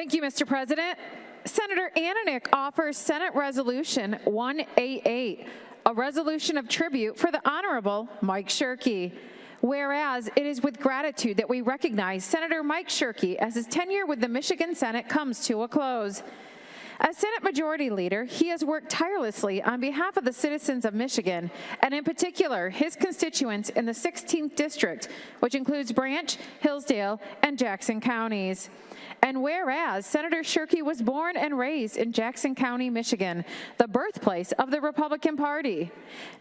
Thank you, Mr. President. Senator Ananick offers Senate Resolution 188, a resolution of tribute for the Honorable Mike Shirkey. Whereas it is with gratitude that we recognize Senator Mike Shirkey as his tenure with the Michigan Senate comes to a close. As Senate Majority Leader, he has worked tirelessly on behalf of the citizens of Michigan, and in particular, his constituents in the 16th District, which includes Branch, Hillsdale, and Jackson counties. And whereas Senator Shirkey was born and raised in Jackson County, Michigan, the birthplace of the Republican Party.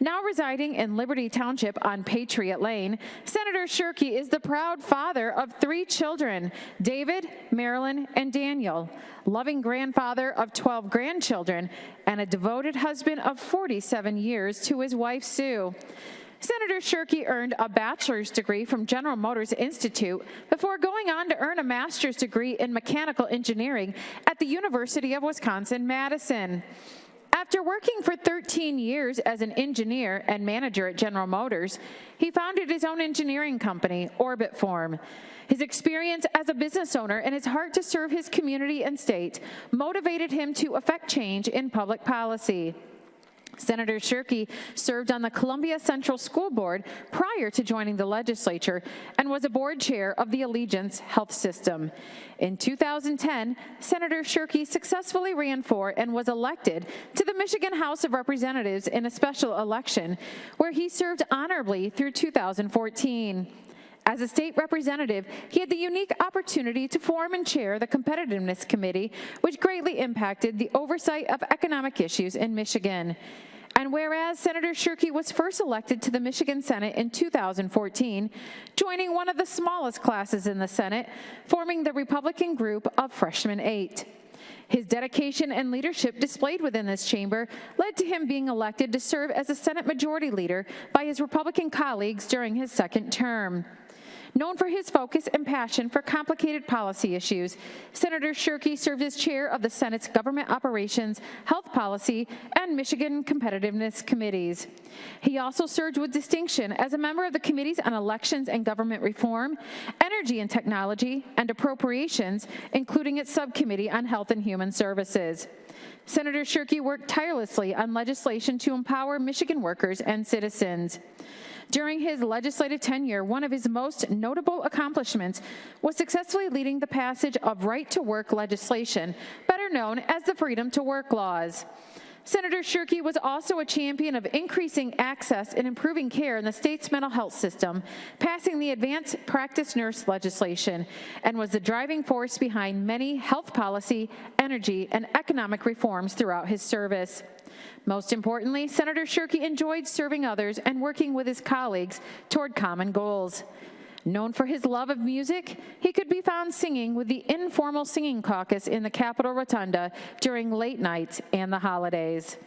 Now residing in Liberty Township on Patriot Lane, Senator Shirkey is the proud father of 3 children, David, Marilyn, and Daniel, loving grandfather of 12 grandchildren, and a devoted husband of 47 years to his wife, Sue. Senator Shirkey earned a bachelor's degree from General Motors Institute before going on to earn a master's degree in mechanical engineering at the University of Wisconsin-Madison. After working for 13 years as an engineer and manager at General Motors, he founded his own engineering company, Orbit Form. His experience as a business owner and his heart to serve his community and state motivated him to effect change in public policy. Senator Shirkey served on the Columbia Central School Board prior to joining the legislature and was a board chair of the Allegiance Health System. In 2010, Senator Shirkey successfully ran for and was elected to the Michigan House of Representatives in a special election, where he served honorably through 2014. As a state representative, he had the unique opportunity to form and chair the Competitiveness Committee, which greatly impacted the oversight of economic issues in Michigan. And whereas Senator Shirkey was first elected to the Michigan Senate in 2014, joining one of the smallest classes in the Senate, forming the Republican group of Freshman 8. His dedication and leadership displayed within this chamber led to him being elected to serve as a Senate Majority Leader by his Republican colleagues during his second term. Known for his focus and passion for complicated policy issues, Senator Shirkey served as chair of the Senate's Government Operations, Health Policy, and Michigan Competitiveness Committees. He also served with distinction as a member of the Committees on Elections and Government Reform, Energy and Technology, and Appropriations, including its subcommittee on Health and Human Services. Senator Shirkey worked tirelessly on legislation to empower Michigan workers and citizens. During his legislative tenure, one of his most notable accomplishments was successfully leading the passage of right-to-work legislation, better known as the Freedom to Work laws. Senator Shirkey was also a champion of increasing access and improving care in the state's mental health system, passing the Advanced Practice Nurse legislation, and was the driving force behind many health policy, energy, and economic reforms throughout his service. Most importantly, Senator Shirkey enjoyed serving others and working with his colleagues toward common goals. Known for his love of music, he could be found singing with the informal singing caucus in the Capitol Rotunda during late nights and the holidays.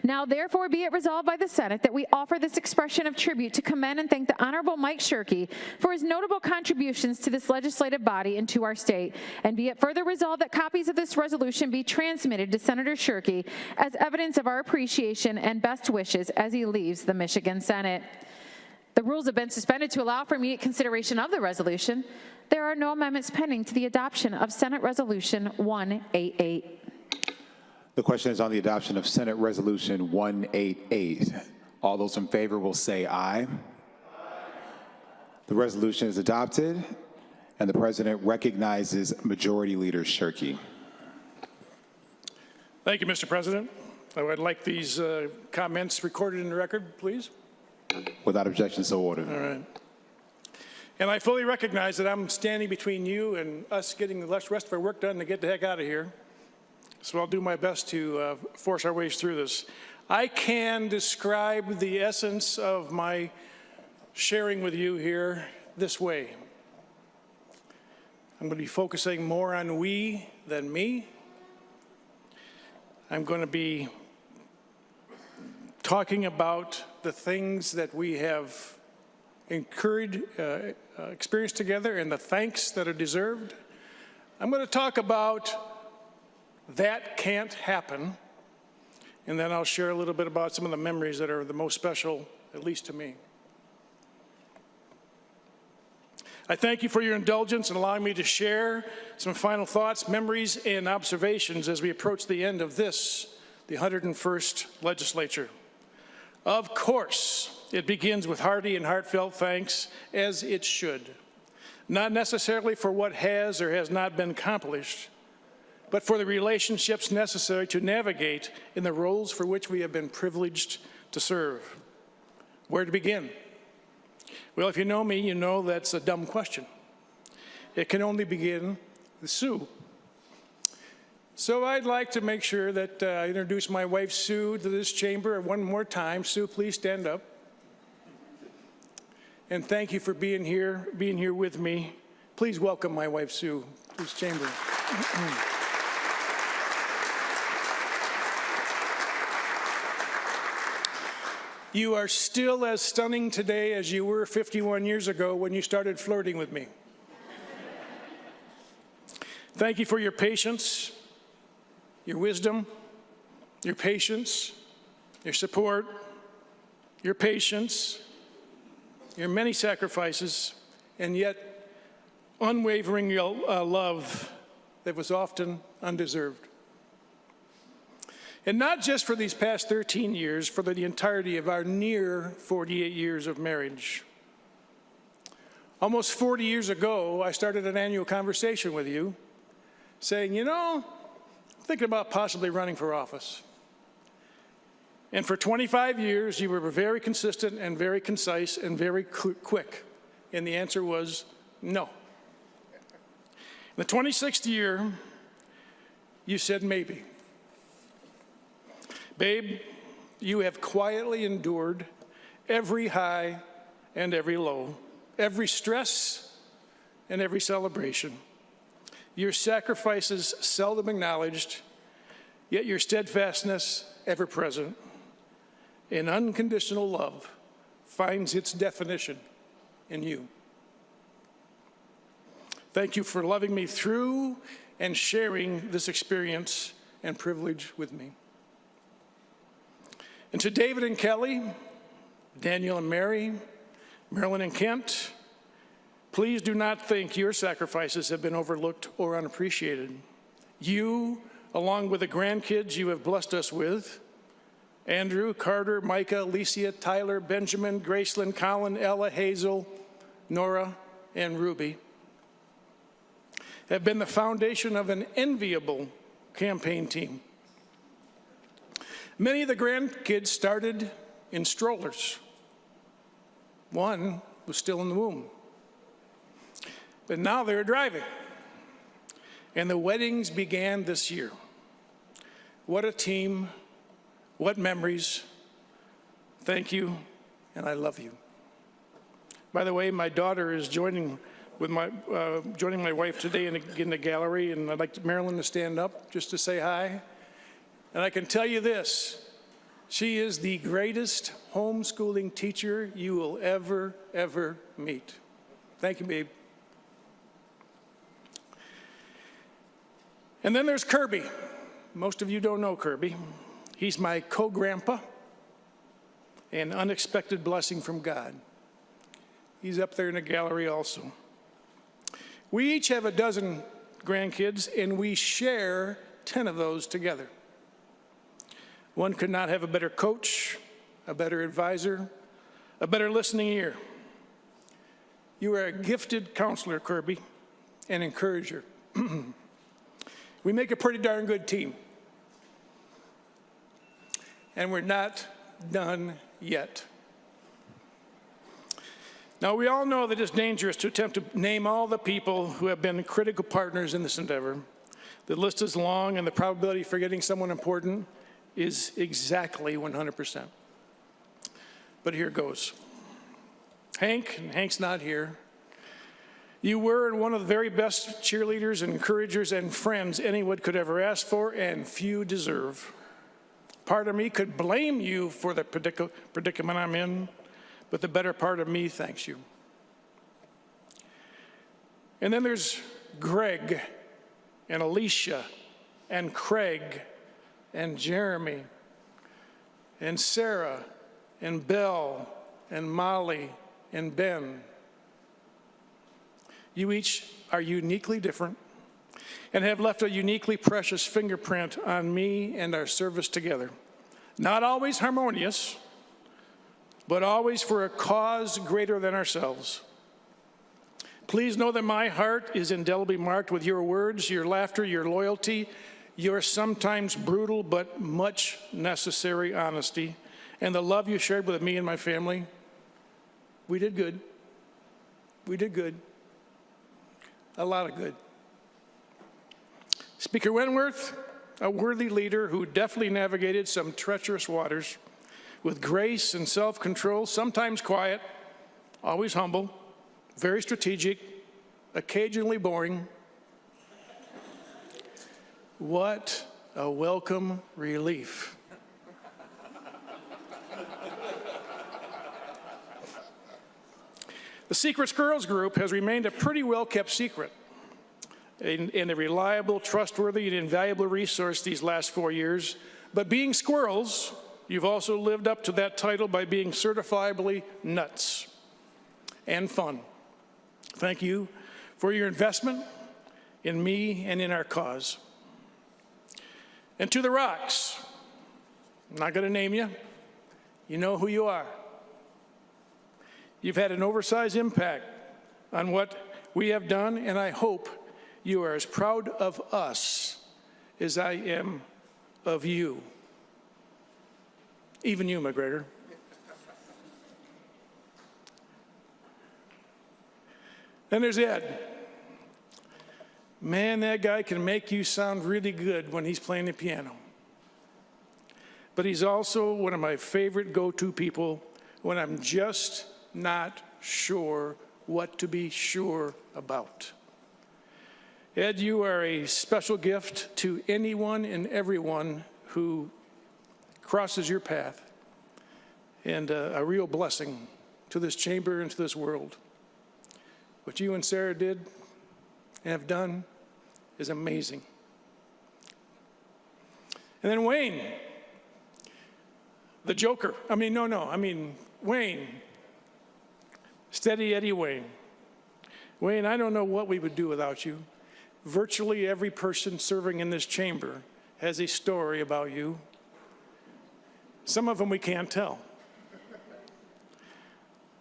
Now, therefore, be it resolved by the Senate that we offer this expression of tribute to commend and thank the Honorable Mike Shirkey for his notable contributions to this legislative body and to our state. And be it further resolved that copies of this resolution be transmitted to Senator Shirkey as evidence of our appreciation and best wishes as he leaves the Michigan Senate. The rules have been suspended to allow for immediate consideration of the resolution. There are no amendments pending to the adoption of Senate Resolution 188. The question is on the adoption of Senate Resolution 188. All those in favor will say aye. The resolution is adopted, and the President recognizes Majority Leader Shirkey. Thank you, Mr. President. I would like these comments recorded in the record, please. Without objection, so ordered. All right. And I fully recognize that I'm standing between you and us getting the rest of our work done to get the heck out of here. So I'll do my best to force our ways through this. I can describe the essence of my sharing with you here this way. I'm going to be focusing more on we than me. I'm going to be talking about the things that we have experienced together and the thanks that are deserved. I'm going to talk about that can't happen, and then I'll share a little bit about some of the memories that are the most special, at least to me. I thank you for your indulgence in allowing me to share some final thoughts, memories, and observations as we approach the end of this, the 101st legislature. Of course, it begins with hearty and heartfelt thanks, as it should. Not necessarily for what has or has not been accomplished, but for the relationships necessary to navigate in the roles for which we have been privileged to serve. Where to begin? Well, if you know me, you know that's a dumb question. It can only begin with Sue. So I'd like to make sure that I introduce my wife, Sue, to this chamber one more time. Sue, please stand up. And thank you for being here with me. Please welcome my wife, Sue, to this chamber. You are still as stunning today as you were 51 years ago when you started flirting with me. Thank you for your patience, your wisdom, your patience, your support, your patience, your many sacrifices, and yet unwavering love that was often undeserved. And not just for these past 13 years, for the entirety of our near 48 years of marriage. Almost 40 years ago, I started an annual conversation with you saying, you know, I'm thinking about possibly running for office. And for 25 years, you were very consistent and very concise and very quick. And the answer was no. In the 26th year, you said maybe. Babe, you have quietly endured every high and every low, every stress and every celebration. Your sacrifices seldom acknowledged, yet your steadfastness ever present. And unconditional love finds its definition in you. Thank you for loving me through and sharing this experience and privilege with me. And to David and Kelly, Daniel and Mary, Marilyn and Kent, please do not think your sacrifices have been overlooked or unappreciated. You, along with the grandkids you have blessed us with, Andrew, Carter, Micah, Alicia, Tyler, Benjamin, Gracelyn, Colin, Ella, Hazel, Nora, and Ruby, have been the foundation of an enviable campaign team. Many of the grandkids started in strollers. One was still in the womb. But now they're driving. And the weddings began this year. What a team, what memories. Thank you, and I love you. By the way, my daughter is joining my wife today in the gallery, and I'd like Marilyn to stand up just to say hi. And I can tell you this, she is the greatest homeschooling teacher you will ever meet. Thank you, babe. And then there's Kirby. Most of you don't know Kirby. He's my co-grandpa, an unexpected blessing from God. He's up there in the gallery also. We each have a dozen grandkids, and we share 10 of those together. One could not have a better coach, a better advisor, a better listening ear. You are a gifted counselor, Kirby, and encourager. We make a pretty darn good team. And we're not done yet. Now, we all know that it's dangerous to attempt to name all the people who have been critical partners in this endeavor. The list is long, and the probability of forgetting someone important is exactly 100%. But here goes. Hank, and Hank's not here. You were one of the very best cheerleaders and encouragers and friends anyone could ever ask for, and few deserve. Part of me could blame you for the predicament I'm in, but the better part of me thanks you. And then there's Greg and Alicia and Craig and Jeremy and Sarah and Belle and Molly and Ben. You each are uniquely different and have left a uniquely precious fingerprint on me and our service together. Not always harmonious, but always for a cause greater than ourselves. Please know that my heart is indelibly marked with your words, your laughter, your loyalty, your sometimes brutal but much necessary honesty, and the love you shared with me and my family. We did good. We did good. A lot of good. Speaker Wentworth, a worthy leader who deftly navigated some treacherous waters with grace and self-control, sometimes quiet, always humble, very strategic, occasionally boring. What a welcome relief. The Secret Squirrels Group has remained a pretty well-kept secret and a reliable, trustworthy, and invaluable resource these last 4 years. But being squirrels, you've also lived up to that title by being certifiably nuts and fun. Thank you for your investment in me and in our cause. And to the Rocks, I'm not going to name you. You know who you are. You've had an oversized impact on what we have done, and I hope you are as proud of us as I am of you. Even you, McGregor. Then there's Ed. Man, that guy can make you sound really good when he's playing the piano. But he's also one of my favorite go-to people when I'm just not sure what to be sure about. Ed, you are a special gift to anyone and everyone who crosses your path, and a real blessing to this chamber and to this world. What you and Sarah did and have done is amazing. And then Wayne, the Joker. Wayne. Steady Eddie Wayne. Wayne, I don't know what we would do without you. Virtually every person serving in this chamber has a story about you. Some of them we can't tell.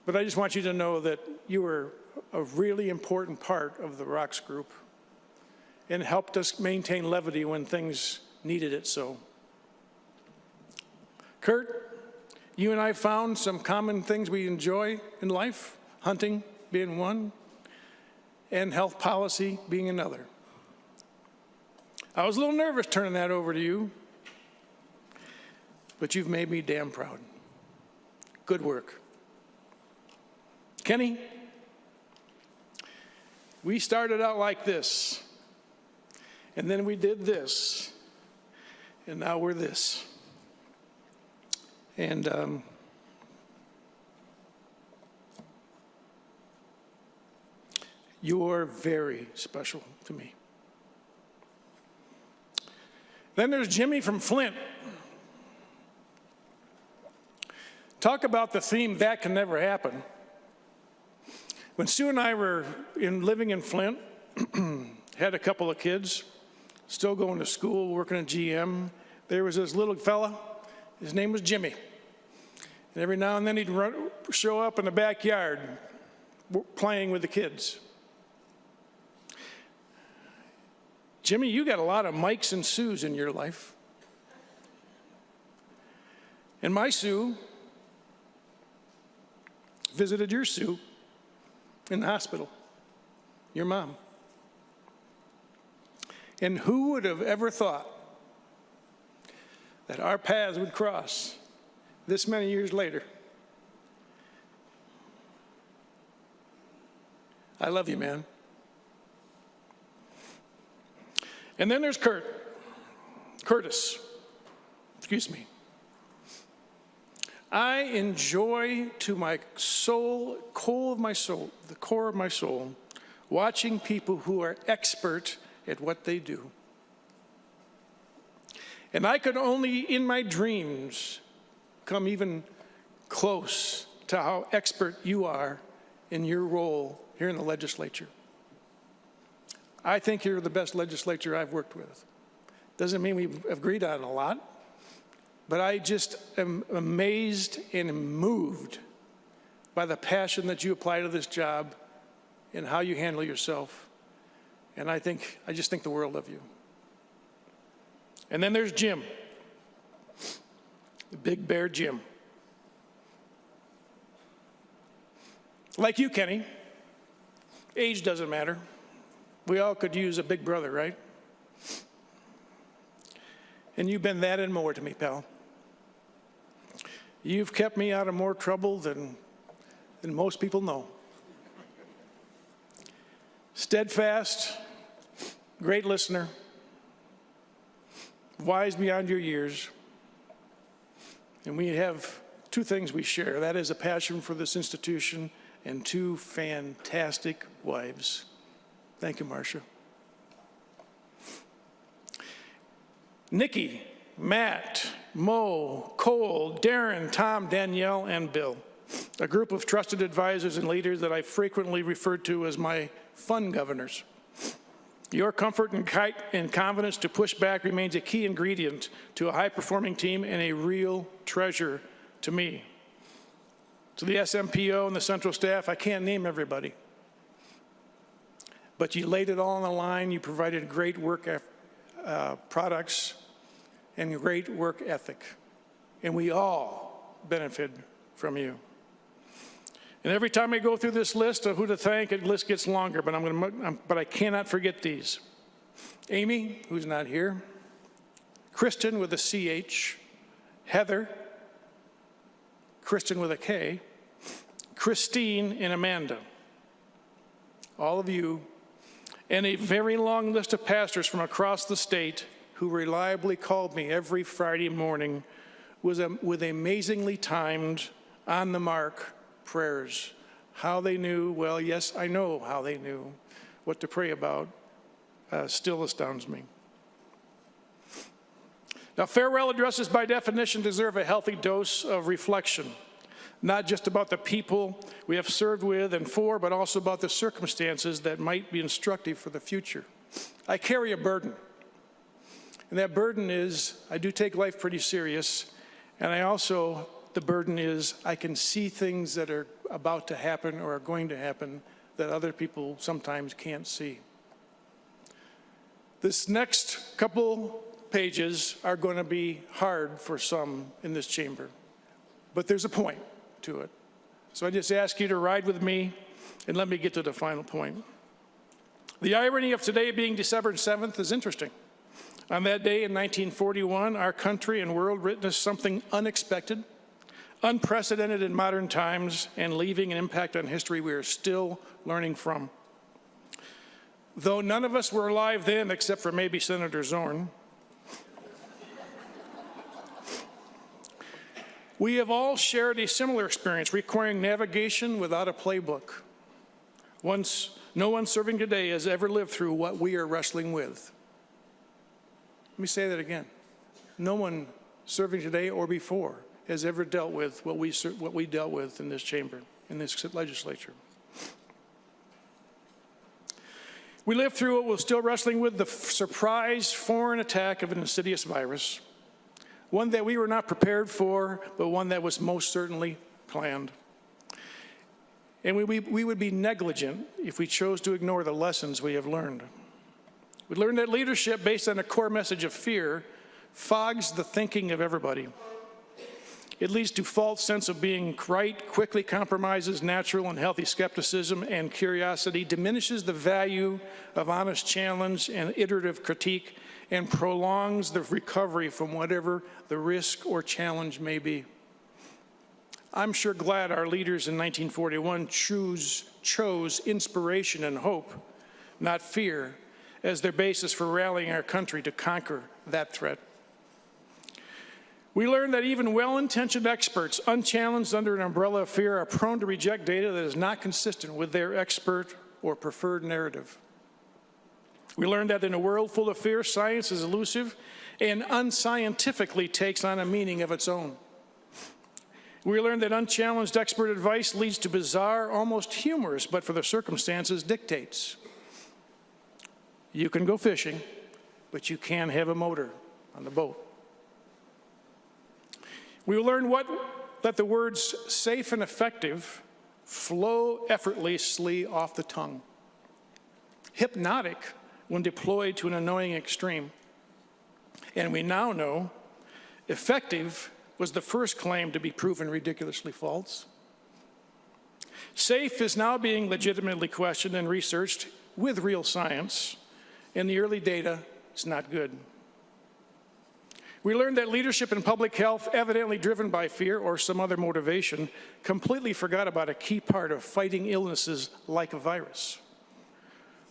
But I just want you to know that you were a really important part of the Rocks group and helped us maintain levity when things needed it so. Kurt, you and I found some common things we enjoy in life, hunting being one, and health policy being another. I was a little nervous turning that over to you, but you've made me damn proud. Good work. Kenny, we started out like this, and then we did this, and now we're this. And you're very special to me. Then there's Jimmy from Flint. Talk about the theme, that can never happen. When Sue and I were living in Flint, had a couple of kids, still going to school, working at GM, there was this little fella, his name was Jimmy. And every now and then he'd show up in the backyard playing with the kids. Jimmy, you got a lot of Mikes and Sues in your life. And my Sue visited your Sue in the hospital, your mom. And who would have ever thought that our paths would cross this many years later? I love you, man. And then there's Curtis. Excuse me. I enjoy to my soul, core of my soul, the core of my soul, watching people who are expert at what they do. And I could only, in my dreams, come even close to how expert you are in your role here in the legislature. I think you're the best legislature I've worked with. Doesn't mean we've agreed on a lot, but I just am amazed and moved by the passion that you apply to this job and how you handle yourself. And I just think the world of you. And then there's Jim, the big bear Jim. Like you, Kenny, age doesn't matter. We all could use a big brother, right? And you've been that and more to me, pal. You've kept me out of more trouble than most people know. Steadfast, great listener, wise beyond your years. And we have two things we share. That is a passion for this institution and two fantastic wives. Thank you, Marcia. Nikki, Matt, Mo, Cole, Darren, Tom, Danielle, and Bill. A group of trusted advisors and leaders that I frequently refer to as my fun governors. Your comfort and confidence to push back remains a key ingredient to a high-performing team and a real treasure to me. To the SMPO and the central staff, I can't name everybody. But you laid it all on the line. You provided great work products and great work ethic. And we all benefit from you. And every time I go through this list of who to thank, the list gets longer, but I cannot forget these. Amy, who's not here. Kristen with a CH. Heather. Kristen with a K. Christine and Amanda. All of you. And a very long list of pastors from across the state who reliably called me every Friday morning with amazingly timed, on-the-mark prayers. How they knew, well, yes, I know how they knew what to pray about, still astounds me. Now, farewell addresses by definition deserve a healthy dose of reflection, not just about the people we have served with and for, but also about the circumstances that might be instructive for the future. I carry a burden, and that burden is I do take life pretty serious, and the burden is I can see things that are about to happen or are going to happen that other people sometimes can't see. This next couple pages are going to be hard for some in this chamber, but there's a point to it. So I just ask you to ride with me and let me get to the final point. The irony of today being December 7th is interesting. On that day in 1941, our country and world witnessed something unexpected, unprecedented in modern times, and leaving an impact on history we are still learning from. Though none of us were alive then, except for maybe Senator Zorn, we have all shared a similar experience requiring navigation without a playbook. No one serving today has ever lived through what we are wrestling with. Let me say that again. No one serving today or before has ever dealt with what we dealt with in this chamber, in this legislature. We lived through it, we're still wrestling with the surprise foreign attack of an insidious virus, one that we were not prepared for, but one that was most certainly planned. And we would be negligent if we chose to ignore the lessons we have learned. We learned that leadership based on a core message of fear fogs the thinking of everybody. It leads to false sense of being right, quickly compromises natural and healthy skepticism and curiosity, diminishes the value of honest challenge and iterative critique, and prolongs the recovery from whatever the risk or challenge may be. I'm sure glad our leaders in 1941 chose inspiration and hope, not fear, as their basis for rallying our country to conquer that threat. We learned that even well-intentioned experts, unchallenged under an umbrella of fear, are prone to reject data that is not consistent with their expert or preferred narrative. We learned that in a world full of fear, science is elusive and unscientifically takes on a meaning of its own. We learned that unchallenged expert advice leads to bizarre, almost humorous, but for the circumstances, dictates. You can go fishing, but you can't have a motor on the boat. We will learn that the words safe and effective flow effortlessly off the tongue, hypnotic when deployed to an annoying extreme. And we now know effective was the first claim to be proven ridiculously false. Safe is now being legitimately questioned and researched with real science, and the early data is not good. We learned that leadership in public health, evidently driven by fear or some other motivation, completely forgot about a key part of fighting illnesses like a virus.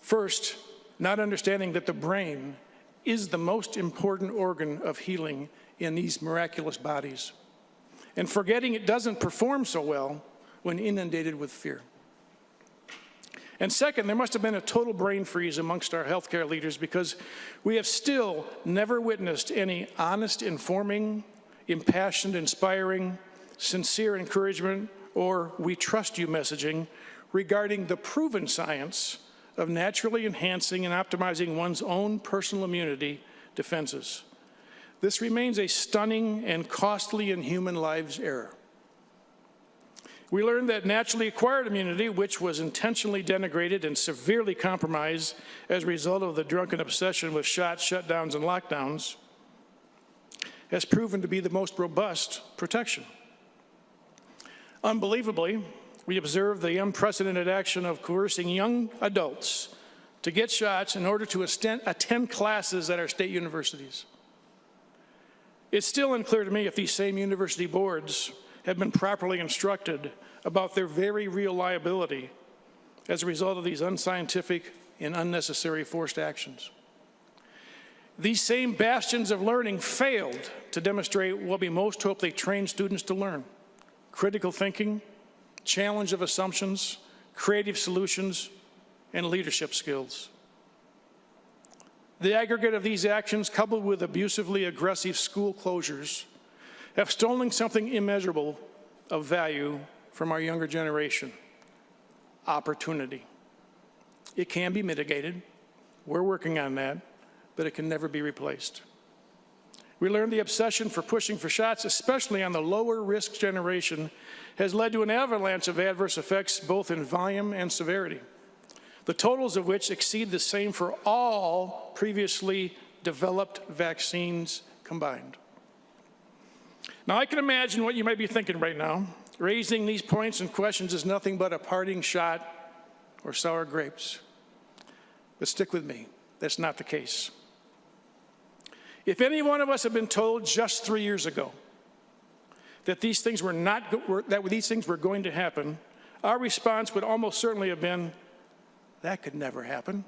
First, not understanding that the brain is the most important organ of healing in these miraculous bodies, and forgetting it doesn't perform so well when inundated with fear. And second, there must have been a total brain freeze amongst our healthcare leaders because we have still never witnessed any honest, informing, impassioned, inspiring, sincere encouragement, or we trust you messaging regarding the proven science of naturally enhancing and optimizing one's own personal immunity defenses. This remains a stunning and costly in human lives error. We learned that naturally acquired immunity, which was intentionally denigrated and severely compromised as a result of the drunken obsession with shots, shutdowns, and lockdowns, has proven to be the most robust protection. Unbelievably, we observed the unprecedented action of coercing young adults to get shots in order to attend classes at our state universities. It's still unclear to me if these same university boards have been properly instructed about their very real liability as a result of these unscientific and unnecessary forced actions. These same bastions of learning failed to demonstrate what we most hope they train students to learn: critical thinking, challenge of assumptions, creative solutions, and leadership skills. The aggregate of these actions, coupled with abusively aggressive school closures, have stolen something immeasurable of value from our younger generation: opportunity. It can be mitigated. We're working on that, but it can never be replaced. We learned the obsession for pushing for shots, especially on the lower risk generation, has led to an avalanche of adverse effects, both in volume and severity, the totals of which exceed the same for all previously developed vaccines combined. Now, I can imagine what you might be thinking right now. Raising these points and questions is nothing but a parting shot or sour grapes. But stick with me, that's not the case. If any one of us had been told just 3 years ago that these things were going to happen, our response would almost certainly have been, that could never happen.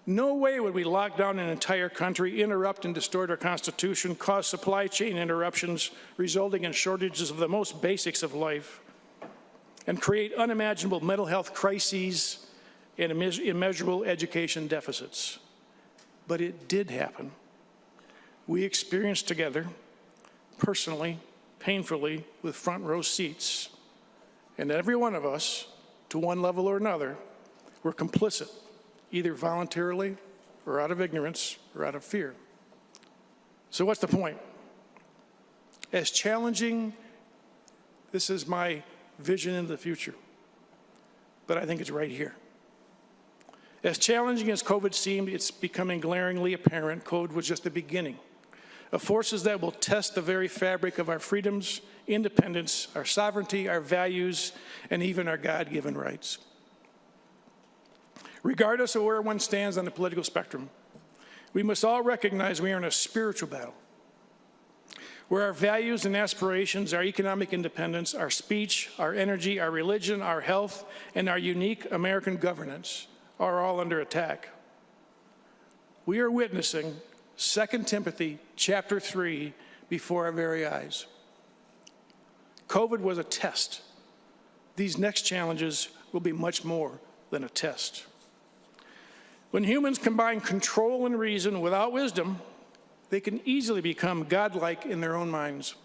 No way would we lock down an entire country, interrupt and distort our Constitution, cause supply chain interruptions resulting in shortages of the most basics of life, and create unimaginable mental health crises and immeasurable education deficits. But it did happen. We experienced together, personally, painfully, with front row seats, and every one of us, to one level or another, were complicit, either voluntarily or out of ignorance or out of fear. So what's the point? As challenging, this is my vision into the future, but I think it's right here. As challenging as COVID seemed, it's becoming glaringly apparent COVID was just the beginning of forces that will test the very fabric of our freedoms, independence, our sovereignty, our values, and even our God-given rights. Regardless of where one stands on the political spectrum, we must all recognize we are in a spiritual battle where our values and aspirations, our economic independence, our speech, our energy, our religion, our health, and our unique American governance are all under attack. We are witnessing 2 Timothy chapter 3 before our very eyes. COVID was a test. These next challenges will be much more than a test. When humans combine control and reason without wisdom, they can easily become godlike in their own minds.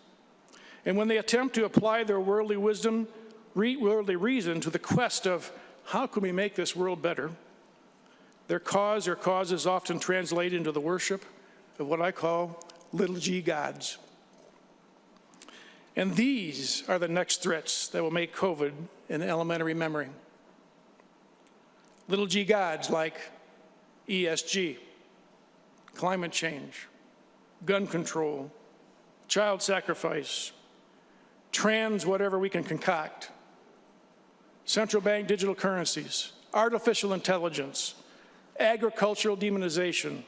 And when they attempt to apply their worldly wisdom, worldly reason to the quest of how can we make this world better, Their cause or causes often translate into the worship of what I call little g gods. And these are the next threats that will make COVID an elementary memory. Little g gods like ESG, climate change, gun control, child sacrifice, trans whatever we can concoct, central bank digital currencies, artificial intelligence, agricultural demonization,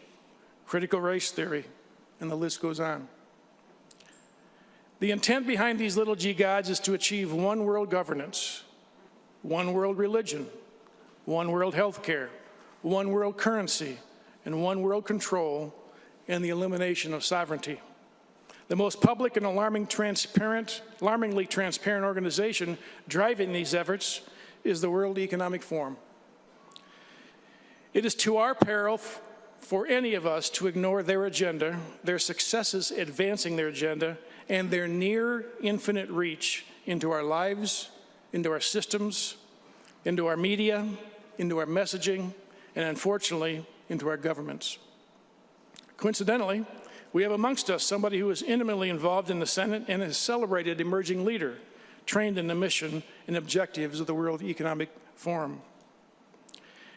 critical race theory, and the list goes on. The intent behind these little g gods is to achieve one world governance, one world religion, one world healthcare, one world currency, and one world control, and the elimination of sovereignty. The most public and alarmingly transparent organization driving these efforts is the World Economic Forum. It is to our peril for any of us to ignore their agenda, their successes advancing their agenda, and their near infinite reach into our lives, into our systems, into our media, into our messaging, and unfortunately, into our governments. Coincidentally, we have amongst us somebody who is intimately involved in the Senate and is a celebrated emerging leader, trained in the mission and objectives of the World Economic Forum.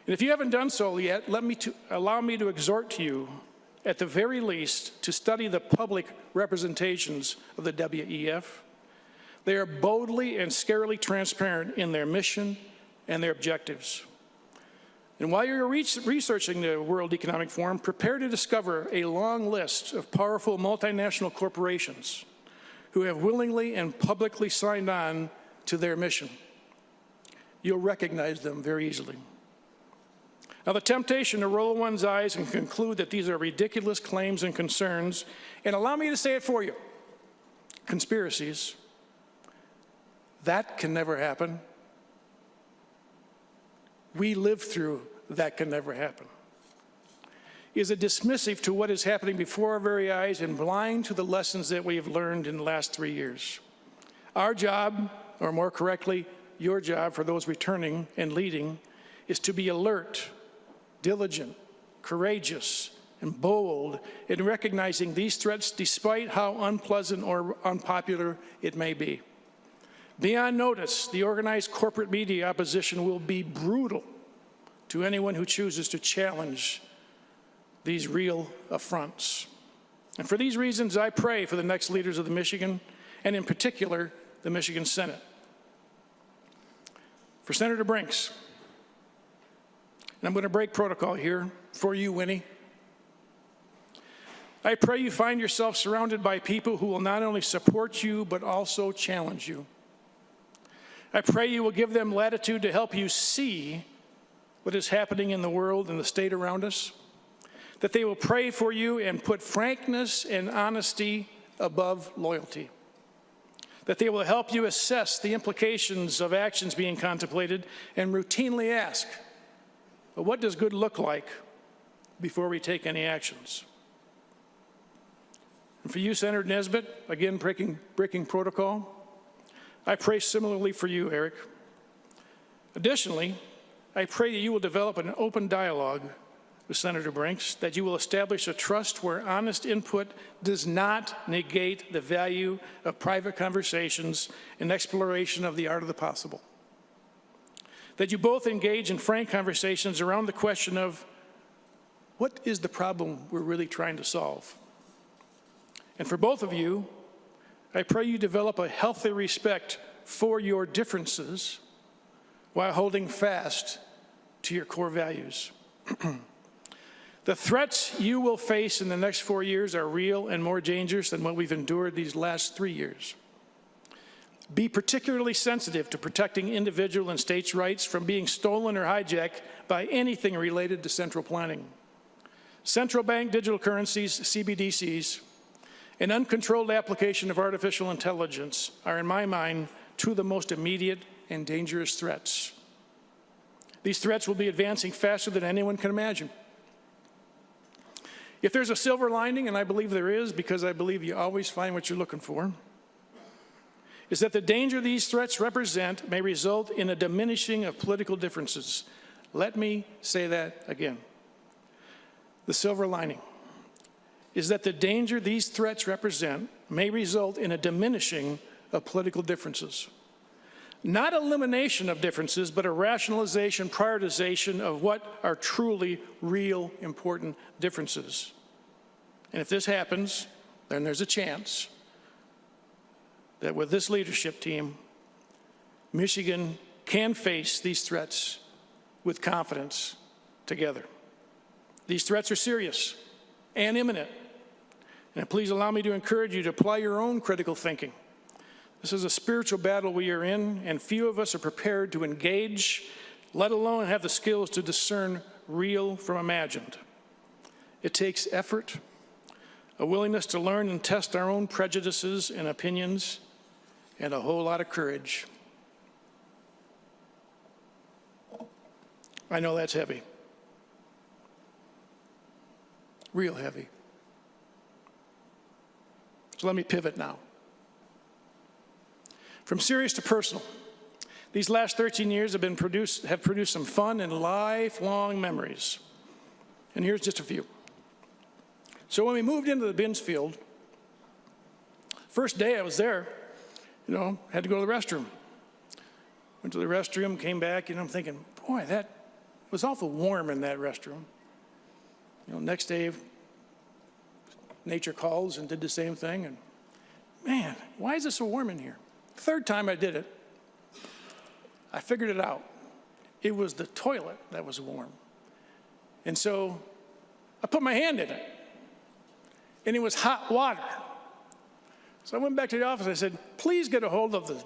And if you haven't done so yet, allow me to exhort to you, at the very least, to study the public representations of the WEF. They are boldly and scarily transparent in their mission and their objectives. And while you're researching the World Economic Forum, prepare to discover a long list of powerful multinational corporations who have willingly and publicly signed on to their mission. You'll recognize them very easily. Now, the temptation to roll one's eyes and conclude that these are ridiculous claims and concerns, and allow me to say it for you, conspiracies, that can never happen. We lived through that can never happen. Is it dismissive to what is happening before our very eyes and blind to the lessons that we have learned in the last 3 years? Our job, or more correctly, your job for those returning and leading, is to be alert, diligent, courageous, and bold in recognizing these threats despite how unpleasant or unpopular it may be. Beyond notice, the organized corporate media opposition will be brutal to anyone who chooses to challenge these real affronts. And for these reasons, I pray for the next leaders of the Michigan, and in particular, the Michigan Senate. For Senator Brinks, and I'm going to break protocol here for you, Winnie. I pray you find yourself surrounded by people who will not only support you, but also challenge you. I pray you will give them latitude to help you see what is happening in the world and the state around us, that they will pray for you and put frankness and honesty above loyalty, that they will help you assess the implications of actions being contemplated and routinely ask, well, what does good look like before we take any actions? And for you, Senator Nesbitt, again, breaking protocol, I pray similarly for you, Eric. Additionally, I pray that you will develop an open dialogue with Senator Brinks, that you will establish a trust where honest input does not negate the value of private conversations and exploration of the art of the possible. That you both engage in frank conversations around the question of what is the problem we're really trying to solve? And for both of you, I pray you develop a healthy respect for your differences while holding fast to your core values. The threats you will face in the next 4 years are real and more dangerous than what we've endured these last 3 years. Be particularly sensitive to protecting individual and states' rights from being stolen or hijacked by anything related to central planning. Central bank digital currencies, CBDCs, and uncontrolled application of artificial intelligence are, in my mind, two of the most immediate and dangerous threats. These threats will be advancing faster than anyone can imagine. If there's a silver lining, and I believe there is, because I believe you always find what you're looking for, is that the danger these threats represent may result in a diminishing of political differences. Let me say that again. the silver lining is that the danger these threats represent may result in a diminishing of political differences. Not elimination of differences, but a rationalization, prioritization of what are truly real important differences. And if this happens, then there's a chance that with this leadership team, Michigan can face these threats with confidence together. These threats are serious and imminent. And please allow me to encourage you to apply your own critical thinking. This is a spiritual battle we are in, and few of us are prepared to engage, let alone have the skills to discern real from imagined. It takes effort, a willingness to learn and test our own prejudices and opinions, and a whole lot of courage. I know that's heavy. Real heavy. So let me pivot now. From serious to personal, these last 13 years have produced some fun and lifelong memories. And here's just a few. So when we moved into the Bins field, first day I was there, had to go to the restroom. Went to the restroom, came back, I'm thinking, boy, that was awful warm in that restroom. Next day, nature calls and did the same thing, and man, why is it so warm in here? Third time I did it, I figured it out. It was the toilet that was warm. And so I put my hand in it, and it was hot water. So I went back to the office and I said, please get a hold of the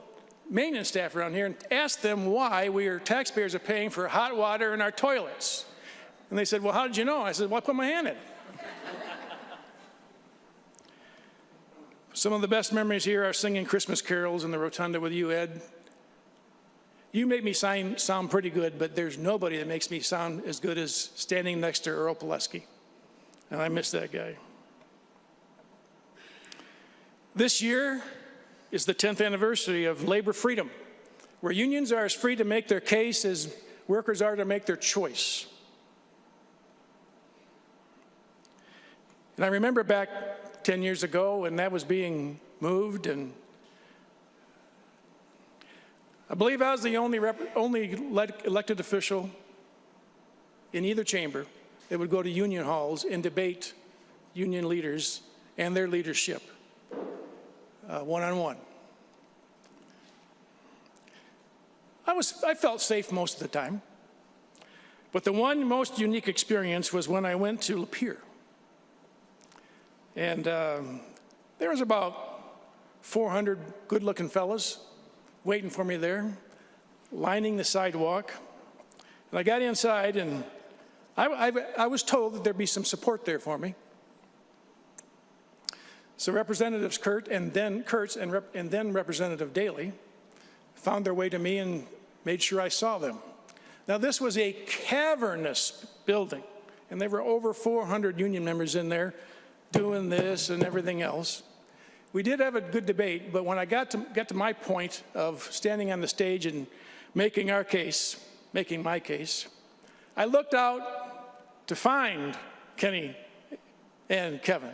maintenance staff around here and ask them why taxpayers are paying for hot water in our toilets. And they said, well, how did you know? I said, well, I put my hand in it. Some of the best memories here are singing Christmas carols in the rotunda with you, Ed. You make me sound pretty good, but there's nobody that makes me sound as good as standing next to Earl Pileski. And I miss that guy. This year is the 10th anniversary of labor freedom, where unions are as free to make their case as workers are to make their choice. And I remember back 10 years ago when that was being moved, and I believe I was the only elected official in either chamber that would go to union halls and debate union leaders and their leadership one-on-one. I felt safe most of the time, but the one most unique experience was when I went to Lapeer. And there was about 400 good-looking fellas waiting for me there, lining the sidewalk. And I got inside, and I was told that there'd be some support there for me. So Representatives Kurtz and then Representative Daley found their way to me and made sure I saw them. Now, this was a cavernous building, and there were over 400 union members in there doing this and everything else. We did have a good debate, but when I got to my point of standing on the stage and making my case, I looked out to find Kenny and Kevin.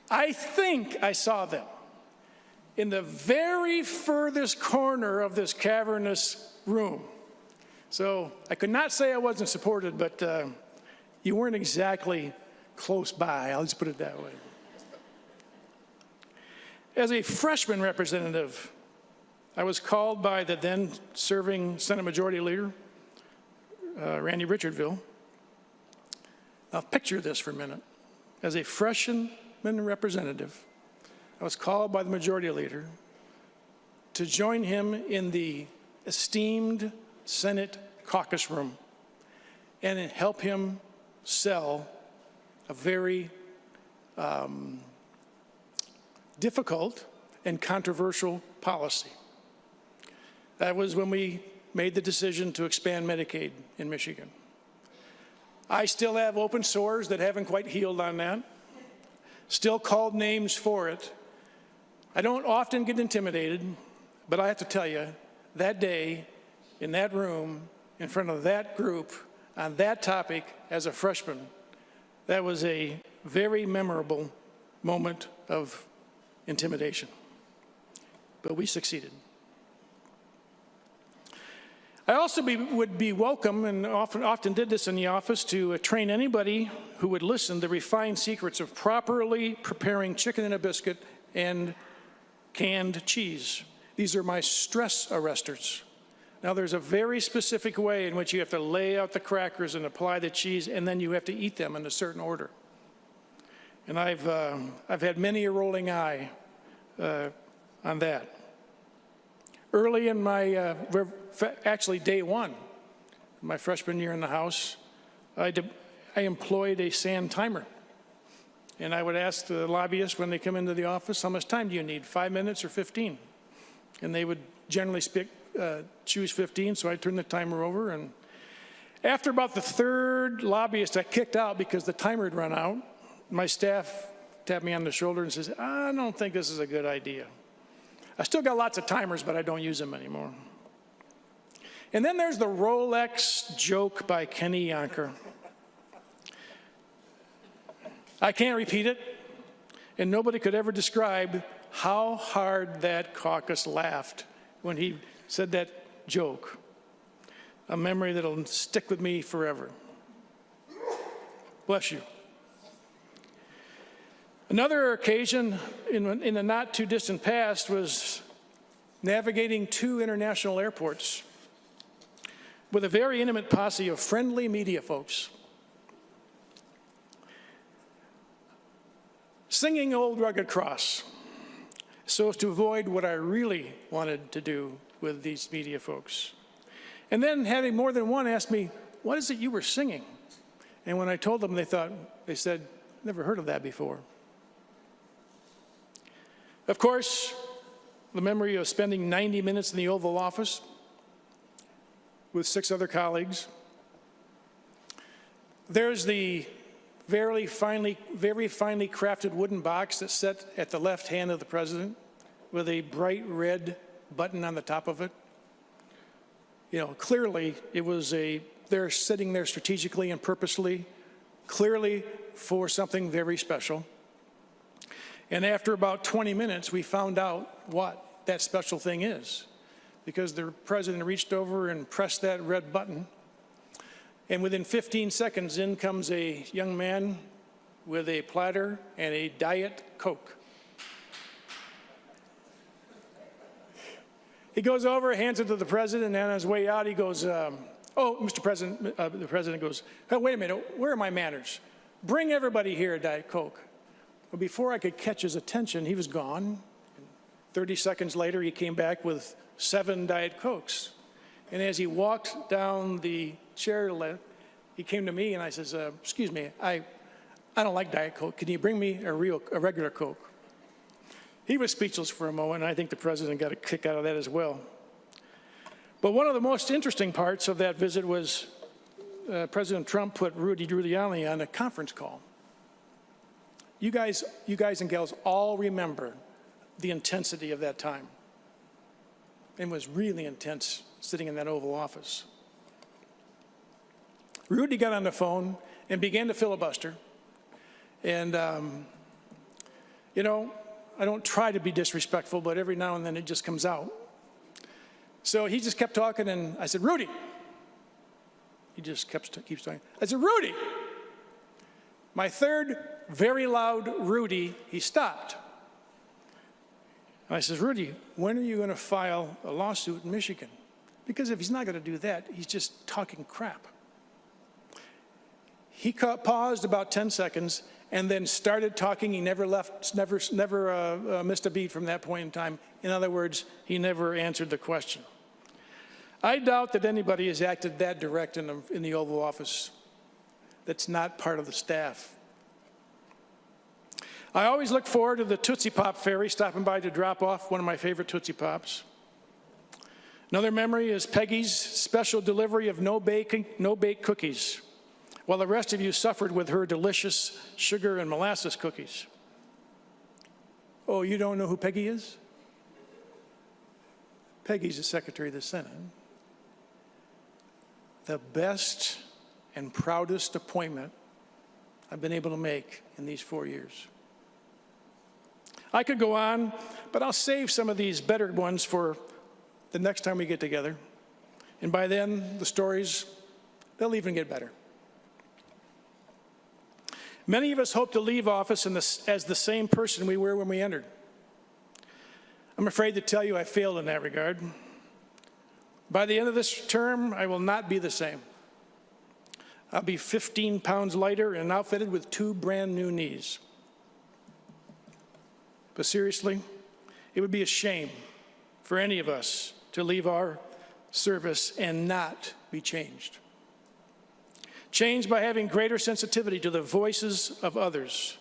I think I saw them in the very furthest corner of this cavernous room. So I could not say I wasn't supported, but you weren't exactly close by, I'll just put it that way. As a freshman representative, I was called by the then serving Senate Majority Leader, Randy Richardville. Now picture this for a minute. As a freshman representative, I was called by the Majority Leader to join him in the esteemed Senate caucus room and help him sell a very difficult and controversial policy. That was when we made the decision to expand Medicaid in Michigan. I still have open sores that haven't quite healed on that, still called names for it. I don't often get intimidated, but I have to tell you, that day, in that room, in front of that group, on that topic as a freshman. That was a very memorable moment of intimidation, but we succeeded. I also would be welcome, and often did this in the office, to train anybody who would listen the refined secrets of properly preparing chicken and a biscuit and canned cheese. These are my stress arresters. Now, there's a very specific way in which you have to lay out the crackers and apply the cheese, and then you have to eat them in a certain order. And I've had many a rolling eye on that. Early in my, actually day one, my freshman year in the House, I employed a sand timer. And I would ask the lobbyists when they come into the office, how much time do you need, 5 minutes or 15? And they would generally choose 15, so I'd turn the timer over. And after about the third lobbyist I kicked out because the timer had run out, my staff tapped me on the shoulder and says, I don't think this is a good idea. I still got lots of timers, but I don't use them anymore. And then there's the Rolex joke by Kenny Yonker. I can't repeat it, and nobody could ever describe how hard that caucus laughed when he said that joke. A memory that'll stick with me forever. Bless you. Another occasion in the not too distant past was navigating 2 international airports with a very intimate posse of friendly media folks, singing Old Rugged Cross so as to avoid what I really wanted to do with these media folks. And then having more than one ask me, what is it you were singing? And when I told them, they said, never heard of that before. Of course, the memory of spending 90 minutes in the Oval Office with 6 other colleagues. There's the very finely crafted wooden box that's set at the left hand of the president with a bright red button on the top of it. You know, clearly it was they're sitting there strategically and purposely, clearly for something very special. And after about 20 minutes, we found out what that special thing is, because the president reached over and pressed that red button. And within 15 seconds, in comes a young man with a platter and a Diet Coke. He goes over, hands it to the president, and on his way out, he goes, oh, Mr. President, the president goes, oh, wait a minute, where are my manners? Bring everybody here a Diet Coke. Well, before I could catch his attention, he was gone. 30 seconds later, he came back with 7 Diet Cokes. And as he walked down the chair lift, he came to me and I says, excuse me, I don't like Diet Coke. Can you bring me a regular Coke? He was speechless for a moment, and I think the president got a kick out of that as well. But one of the most interesting parts of that visit was President Trump put Rudy Giuliani on a conference call. You guys and gals all remember the intensity of that time. It was really intense sitting in that Oval Office. Rudy got on the phone and began to filibuster. And, you know, I don't try to be disrespectful, but every now and then it just comes out. So he just kept talking, and I said, Rudy. He just keeps talking. I said, Rudy. My third very loud Rudy, he stopped. And I says, Rudy, when are you going to file a lawsuit in Michigan? Because if he's not going to do that, he's just talking crap. He paused about 10 seconds and then started talking. He never missed a beat from that point in time. In other words, he never answered the question. I doubt that anybody has acted that direct in the Oval Office that's not part of the staff. I always look forward to the Tootsie Pop ferry stopping by to drop off one of my favorite Tootsie Pops. Another memory is Peggy's special delivery of no-bake cookies, while the rest of you suffered with her delicious sugar and molasses cookies. Oh, you don't know who Peggy is? Peggy's the Secretary of the Senate. The best and proudest appointment I've been able to make in these 4 years. I could go on, but I'll save some of these better ones for the next time we get together. And by then, the stories, they'll even get better. Many of us hope to leave office as the same person we were when we entered. I'm afraid to tell you I failed in that regard. By the end of this term, I will not be the same. I'll be 15 pounds lighter and outfitted with 2 brand new knees. But seriously, it would be a shame for any of us to leave our service and not be changed. Changed by having greater sensitivity to the voices of others.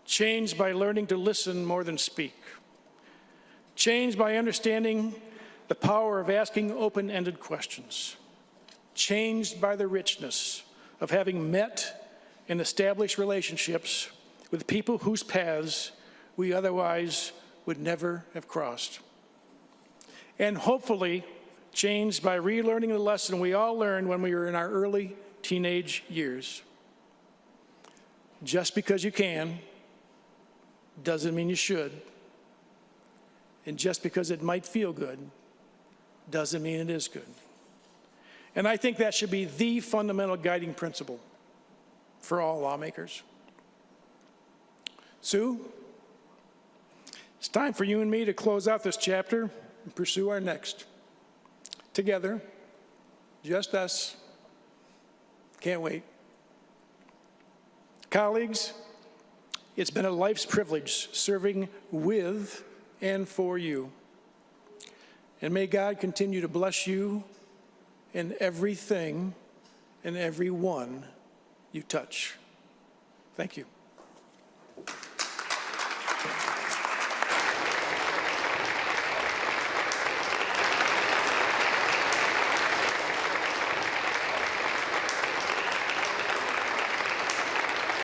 Changed by learning to listen more than speak. Changed by understanding the power of asking open-ended questions. Changed by the richness of having met and established relationships with people whose paths we otherwise would never have crossed. And hopefully changed by relearning the lesson we all learned when we were in our early teenage years. Just because you can doesn't mean you should. And just because it might feel good doesn't mean it is good. And I think that should be the fundamental guiding principle for all lawmakers. Sue, it's time for you and me to close out this chapter and pursue our next. Together, just us. Can't wait. Colleagues, it's been a life's privilege serving with and for you. And may God continue to bless you in everything and everyone you touch. Thank you.